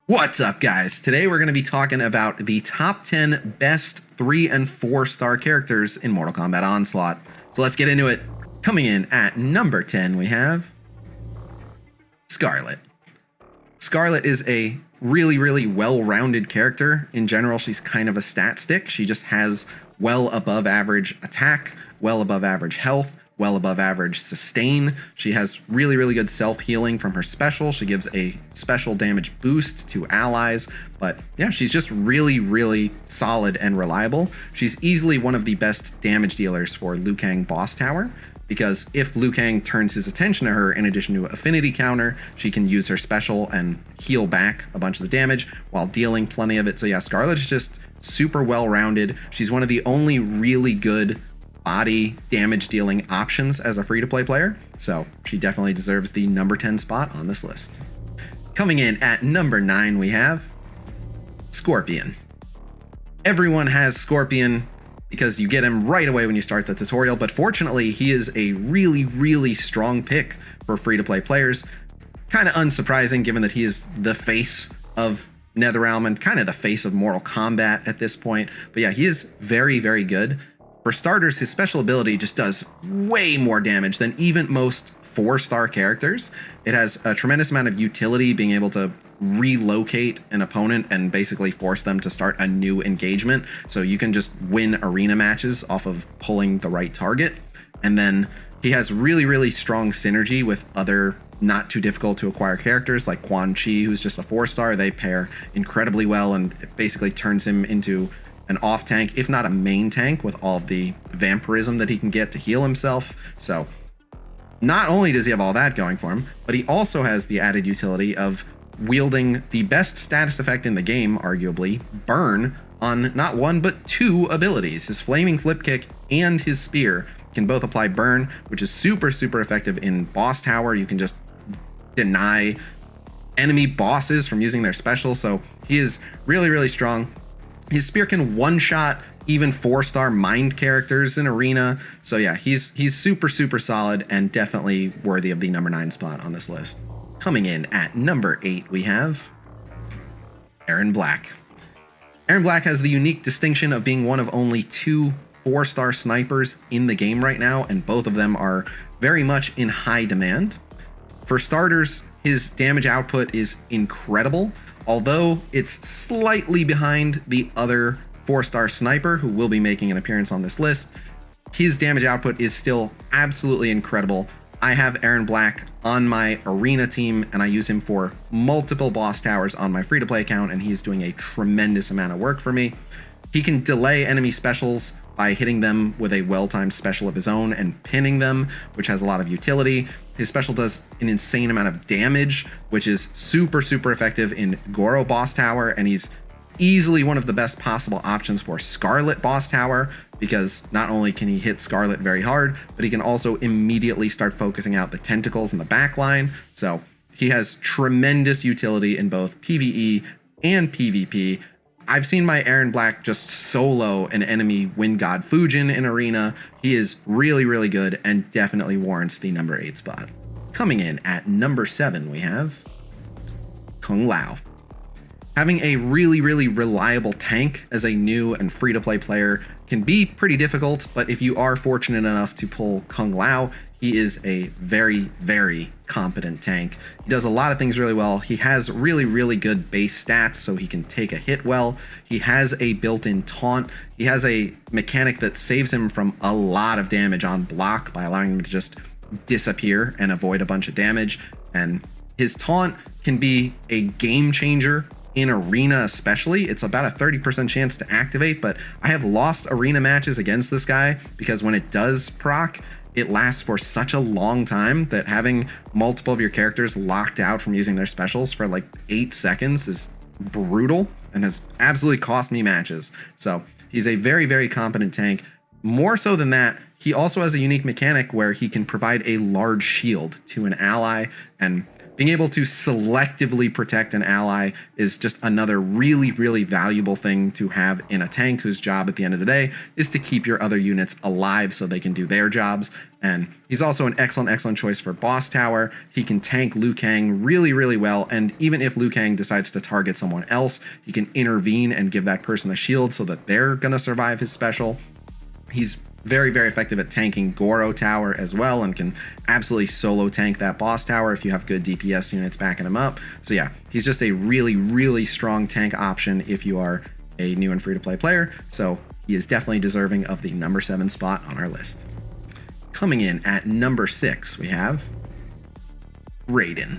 What's up, guys? Today we're going to be talking about the top 10 best 3 and 4 star characters in Mortal Kombat Onslaught. So let's get into it. Coming in at number 10, we have Skarlet. Skarlet is a really well-rounded character. In general, she's kind of a stat stick. She just has well above average attack, well above average health, well above average sustain. She has really good self-healing from her special. She gives a special damage boost to allies, but yeah, she's just really solid and reliable. She's easily one of the best damage dealers for Liu Kang boss tower, because if Liu Kang turns his attention to her, in addition to affinity counter, she can use her special and heal back a bunch of the damage while dealing plenty of it. So yeah, Skarlet is just super well-rounded. She's one of the only really good body damage dealing options as a free-to-play player, so she definitely deserves the number 10 spot on this list. Coming in at number 9, we have Scorpion. Everyone has Scorpion because you get him right away when you start the tutorial, but fortunately he is a really strong pick for free-to-play players. Kind of unsurprising given that he is the face of NetherRealm and kind of the face of Mortal Kombat at this point, but yeah, he is very good. For starters, his special ability just does way more damage than even most 4-star characters. It has a tremendous amount of utility, being able to relocate an opponent and basically force them to start a new engagement. So you can just win arena matches off of pulling the right target. And then he has really strong synergy with other not too difficult to acquire characters like Quan Chi, who's just a 4-star. They pair incredibly well, and it basically turns him into an off tank, if not a main tank, with all of the vampirism that he can get to heal himself. So not only does he have all that going for him, but he also has the added utility of wielding the best status effect in the game, arguably, burn, on not one but 2 abilities. His flaming flip kick and his spear can both apply burn, which is super effective in boss tower. You can just deny enemy bosses from using their special, so he is really strong. His spear can one-shot even 4-star mind characters in arena. So yeah, he's super solid and definitely worthy of the number 9 spot on this list. Coming in at number 8, we have Erron Black. Erron Black has the unique distinction of being one of only 2 4-star snipers in the game right now, and both of them are very much in high demand. For starters, his damage output is incredible, although it's slightly behind the other 4-star sniper who will be making an appearance on this list. His damage output is still absolutely incredible. I have Erron Black on my arena team, and I use him for multiple boss towers on my free-to-play account, and he's doing a tremendous amount of work for me. He can delay enemy specials by hitting them with a well-timed special of his own and pinning them, which has a lot of utility. His special does an insane amount of damage, which is super effective in Goro boss tower, and he's easily one of the best possible options for Skarlet boss tower, because not only can he hit Skarlet very hard, but he can also immediately start focusing out the tentacles in the back line. So he has tremendous utility in both PvE and PvP. I've seen my Erron Black just solo an enemy Wind God Fujin in arena. He is really good and definitely warrants the number 8 spot. Coming in at number 7, we have Kung Lao. Having a really reliable tank as a new and free-to-play player can be pretty difficult, but if you are fortunate enough to pull Kung Lao, he is a very competent tank. He does a lot of things really well. He has really good base stats, so he can take a hit well. He has a built-in taunt. He has a mechanic that saves him from a lot of damage on block by allowing him to just disappear and avoid a bunch of damage. And his taunt can be a game changer in arena especially. It's about a 30% chance to activate, but I have lost arena matches against this guy because when it does proc, it lasts for such a long time that having multiple of your characters locked out from using their specials for like 8 seconds is brutal and has absolutely cost me matches. So he's a very competent tank. More so than that, he also has a unique mechanic where he can provide a large shield to an ally, and being able to selectively protect an ally is just another really, really valuable thing to have in a tank whose job at the end of the day is to keep your other units alive so they can do their jobs. And he's also an excellent choice for boss tower. He can tank Liu Kang really, really well. And even if Liu Kang decides to target someone else, he can intervene and give that person a shield so that they're going to survive his special. He's very, very effective at tanking Goro Tower as well, and can absolutely solo tank that boss tower if you have good DPS units backing him up. So yeah, he's just a really, really strong tank option if you are a new and free-to-play player. So he is definitely deserving of the number 7 spot on our list. Coming in at number 6, we have Raiden.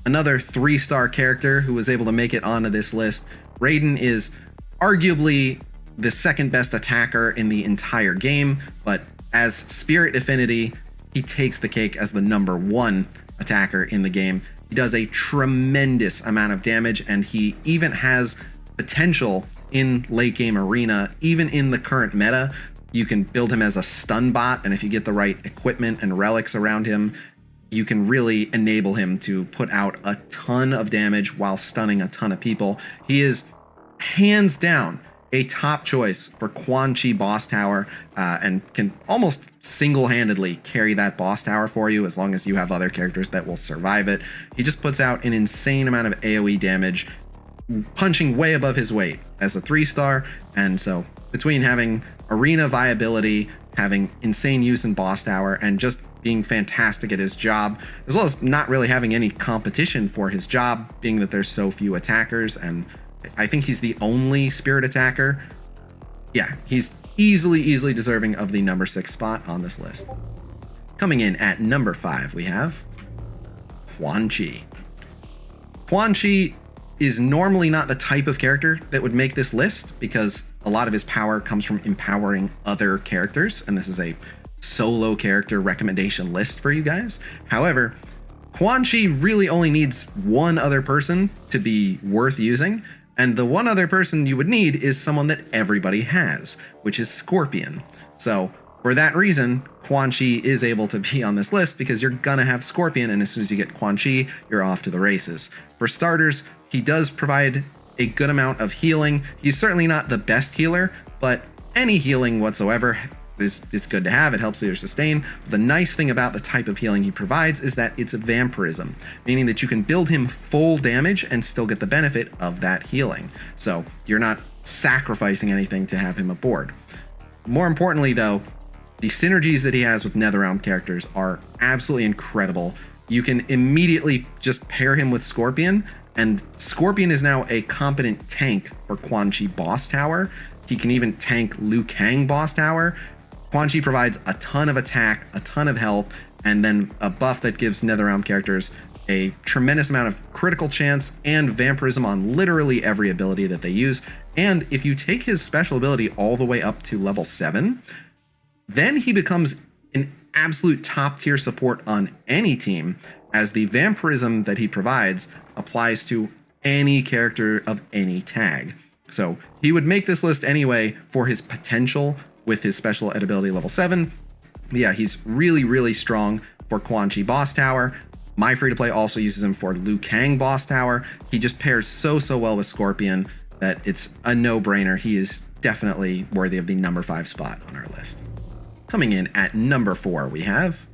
Another 3-star character who was able to make it onto this list. Raiden is arguably the second best attacker in the entire game, but as Spirit Affinity, he takes the cake as the number 1 attacker in the game. He does a tremendous amount of damage, and he even has potential in late game arena. Even in the current meta, you can build him as a stun bot, and if you get the right equipment and relics around him, you can really enable him to put out a ton of damage while stunning a ton of people. He is hands down a top choice for Quan Chi boss tower, and can almost single-handedly carry that boss tower for you as long as you have other characters that will survive it. He just puts out an insane amount of AoE damage, punching way above his weight as a 3-star. And so between having arena viability, having insane use in boss tower, and just being fantastic at his job, as well as not really having any competition for his job, being that there's so few attackers, and I think he's the only spirit attacker. Yeah, he's easily deserving of the number 6 spot on this list. Coming in at number 5, we have Quan Chi. Quan Chi is normally not the type of character that would make this list, because a lot of his power comes from empowering other characters, and this is a solo character recommendation list for you guys. However, Quan Chi really only needs one other person to be worth using, and the one other person you would need is someone that everybody has, which is Scorpion. So for that reason, Quan Chi is able to be on this list, because you're gonna have Scorpion, and as soon as you get Quan Chi, you're off to the races. For starters, he does provide a good amount of healing. He's certainly not the best healer, but any healing whatsoever is good to have. It helps you to sustain. The nice thing about the type of healing he provides is that it's a vampirism, meaning that you can build him full damage and still get the benefit of that healing. So you're not sacrificing anything to have him aboard. More importantly though, the synergies that he has with Netherrealm characters are absolutely incredible. You can immediately just pair him with Scorpion, and Scorpion is now a competent tank for Quan Chi boss tower. He can even tank Liu Kang boss tower. Quan Chi provides a ton of attack, a ton of health, and then a buff that gives Netherrealm characters a tremendous amount of critical chance and vampirism on literally every ability that they use. And if you take his special ability all the way up to level 7, then he becomes an absolute top tier support on any team, as the vampirism that he provides applies to any character of any tag. So he would make this list anyway for his potential with his special at ability level 7. But yeah, he's really strong for Quan Chi boss tower. My free-to-play also uses him for Liu Kang boss tower. He just pairs so well with Scorpion that it's a no-brainer. He is definitely worthy of the number 5 spot on our list. Coming in at number 4, we have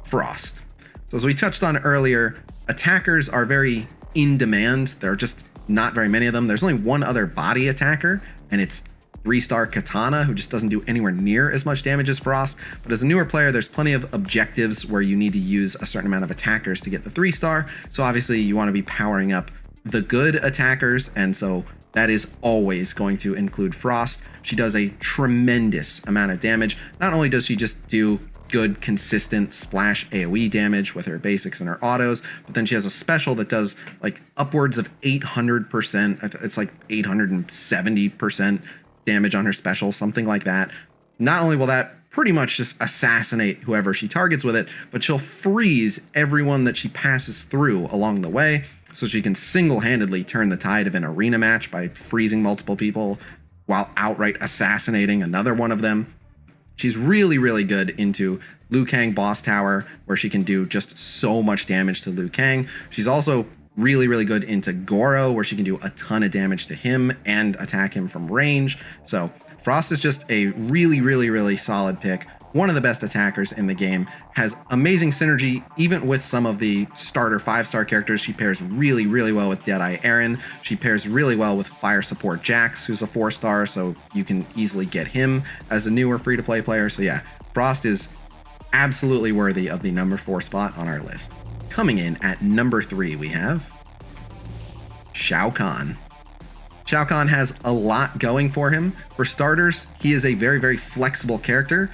Frost. So as we touched on earlier, attackers are very in demand. There are just not very many of them. There's only one other body attacker, and it's 3-star Katana, who just doesn't do anywhere near as much damage as Frost. But as a newer player, there's plenty of objectives where you need to use a certain amount of attackers to get the 3-star. So obviously you want to be powering up the good attackers, and so that is always going to include Frost. She does a tremendous amount of damage. Not only does she just do good consistent splash AoE damage with her basics and her autos, but then she has a special that does like upwards of 800%. It's like 870% damage on her special, something like that. Not only will that pretty much just assassinate whoever she targets with it, but she'll freeze everyone that she passes through along the way, so she can single-handedly turn the tide of an arena match by freezing multiple people while outright assassinating another one of them. She's really good into Liu Kang boss tower, where she can do just so much damage to Liu Kang. She's also really, really good into Goro, where she can do a ton of damage to him and attack him from range. So Frost is just a really, really, really solid pick. One of the best attackers in the game, has amazing synergy even with some of the starter 5-star characters. She pairs really, really well with Deadeye Aaron. She pairs really well with Fire Support Jax, who's a 4-star, so you can easily get him as a newer free-to-play player. So yeah, Frost is absolutely worthy of the number 4 spot on our list. Coming in at number 3, we have Shao Kahn. Shao Kahn has a lot going for him. For starters, he is a very, very flexible character.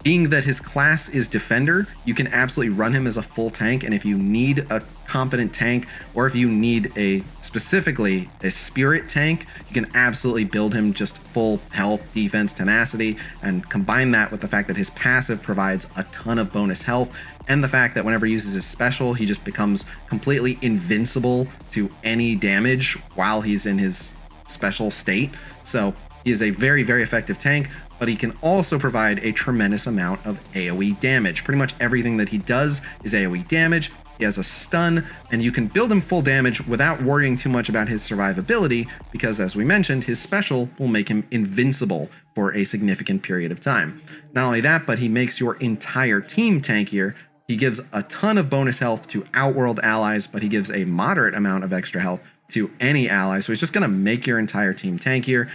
Being that his class is defender, you can absolutely run him as a full tank, and if you need a competent tank, or if you need specifically a spirit tank, you can absolutely build him just full health, defense, tenacity, and combine that with the fact that his passive provides a ton of bonus health, and the fact that whenever he uses his special, he just becomes completely invincible to any damage while he's in his special state. So he is a very, very effective tank, but he can also provide a tremendous amount of AoE damage. Pretty much everything that he does is AoE damage. He has a stun, and you can build him full damage without worrying too much about his survivability, because as we mentioned, his special will make him invincible for a significant period of time. Not only that, but he makes your entire team tankier. He gives a ton of bonus health to Outworld allies, but he gives a moderate amount of extra health to any ally, so he's just going to make your entire team tankier.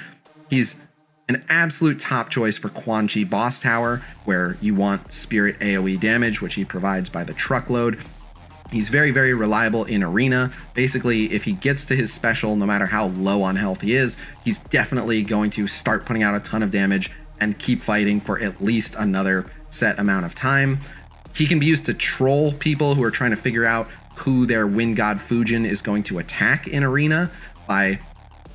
He's an absolute top choice for Quan Chi boss tower, where you want spirit AoE damage, which he provides by the truckload. He's very, very reliable in arena. Basically, if he gets to his special, no matter how low on health he is, he's definitely going to start putting out a ton of damage and keep fighting for at least another set amount of time. He can be used to troll people who are trying to figure out who their Wind God Fujin is going to attack in arena, by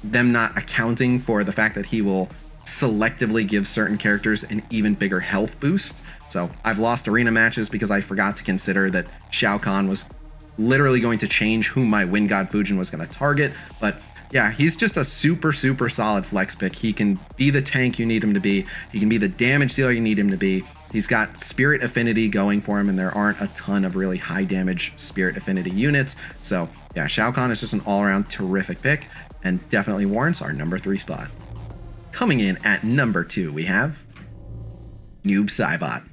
them not accounting for the fact that he will selectively give certain characters an even bigger health boost. So I've lost arena matches because I forgot to consider that Shao Kahn was literally going to change who my Wind God Fujin was going to target. But yeah, he's just a super, super solid flex pick. He can be the tank you need him to be. He can be the damage dealer you need him to be. He's got spirit affinity going for him, and there aren't a ton of really high damage spirit affinity units. So yeah, Shao Kahn is just an all-around terrific pick, and definitely warrants our number 3 spot. Coming in at number 2, we have Noob Saibot.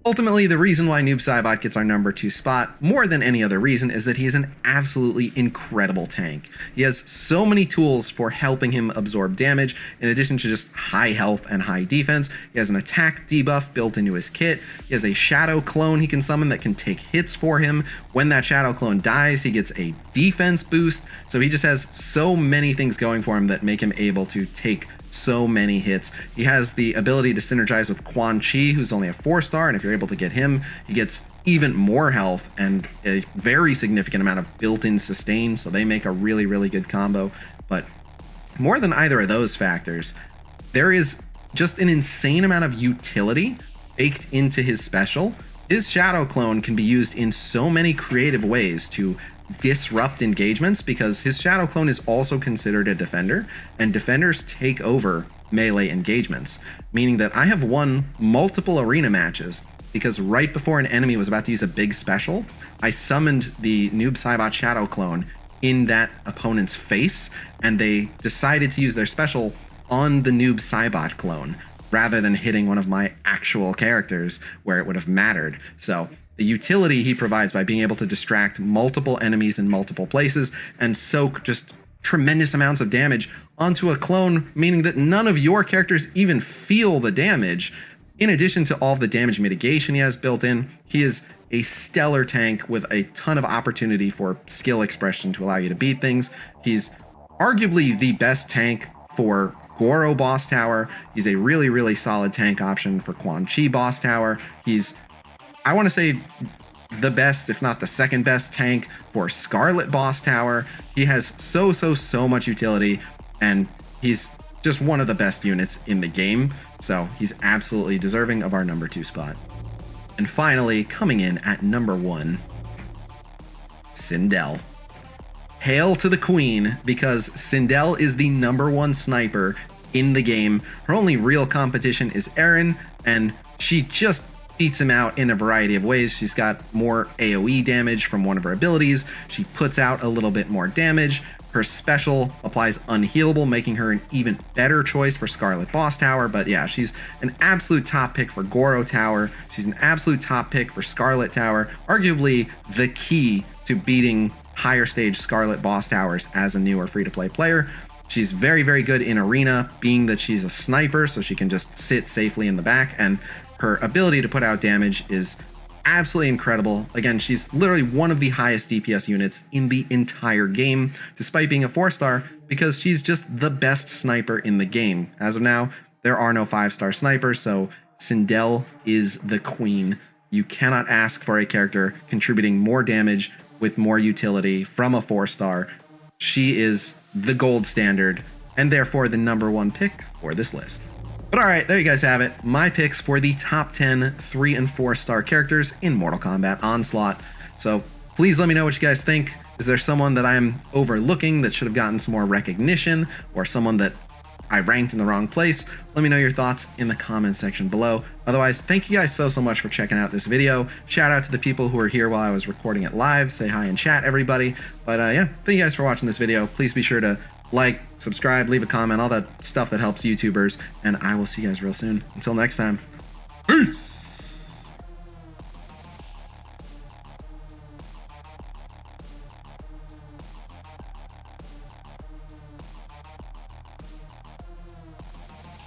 Ultimately, the reason why Noob Saibot gets our number 2 spot, more than any other reason, is that he is an absolutely incredible tank. He has so many tools for helping him absorb damage, in addition to just high health and high defense. He has an attack debuff built into his kit. He has a shadow clone he can summon that can take hits for him. When that shadow clone dies, he gets a defense boost. So he just has so many things going for him that make him able to take so many hits. He has the ability to synergize with Quan Chi, who's only a 4-star, and if you're able to get him, he gets even more health and a very significant amount of built-in sustain, so they make a really, really good combo. But more than either of those factors, there is just an insane amount of utility baked into his special. His shadow clone can be used in so many creative ways to disrupt engagements, because his shadow clone is also considered a defender, and defenders take over melee engagements, meaning that I have won multiple arena matches because right before an enemy was about to use a big special, I summoned the Noob Saibot shadow clone in that opponent's face, and they decided to use their special on the Noob Saibot clone rather than hitting one of my actual characters where it would have mattered. So the utility he provides by being able to distract multiple enemies in multiple places and soak just tremendous amounts of damage onto a clone, meaning that none of your characters even feel the damage. In addition to all of the damage mitigation he has built in, he is a stellar tank with a ton of opportunity for skill expression to allow you to beat things. He's arguably the best tank for Goro boss tower. He's a really, really solid tank option for Quan Chi boss tower. He's, I want to say, the best, if not the second best tank for Scarlet boss tower. He has so much utility, and he's just one of the best units in the game. So he's absolutely deserving of our number 2 spot. And finally, coming in at number 1, Sindel. Hail to the queen, because Sindel is the number 1 sniper in the game. Her only real competition is Aaron, and she just beats him out in a variety of ways. She's got more AoE damage from one of her abilities. She puts out a little bit more damage. Her special applies unhealable, making her an even better choice for Scarlet Boss Tower. But yeah, she's an absolute top pick for Goro Tower. She's an absolute top pick for Scarlet Tower. Arguably the key to beating higher stage Scarlet Boss Towers as a newer free-to-play player. She's very, very good in Arena, being that she's a sniper, so she can just sit safely in the back, and her ability to put out damage is absolutely incredible. Again, she's literally one of the highest DPS units in the entire game, despite being a 4-star, because she's just the best sniper in the game. As of now, there are no 5-star snipers, so Sindel is the queen. You cannot ask for a character contributing more damage with more utility from a 4-star. She is the gold standard, and therefore the #1 pick for this list. But alright, there you guys have it. My picks for the top 10 3- and 4-star characters in Mortal Kombat Onslaught. So please let me know what you guys think. Is there someone that I'm overlooking that should have gotten some more recognition, or someone that I ranked in the wrong place? Let me know your thoughts in the comment section below. Otherwise, thank you guys so much for checking out this video. Shout out to the people who were here while I was recording it live. Say hi in chat, everybody. But yeah, thank you guys for watching this video. Please be sure to like, subscribe, leave a comment, all that stuff that helps YouTubers, and I will see you guys real soon. Until next time, peace!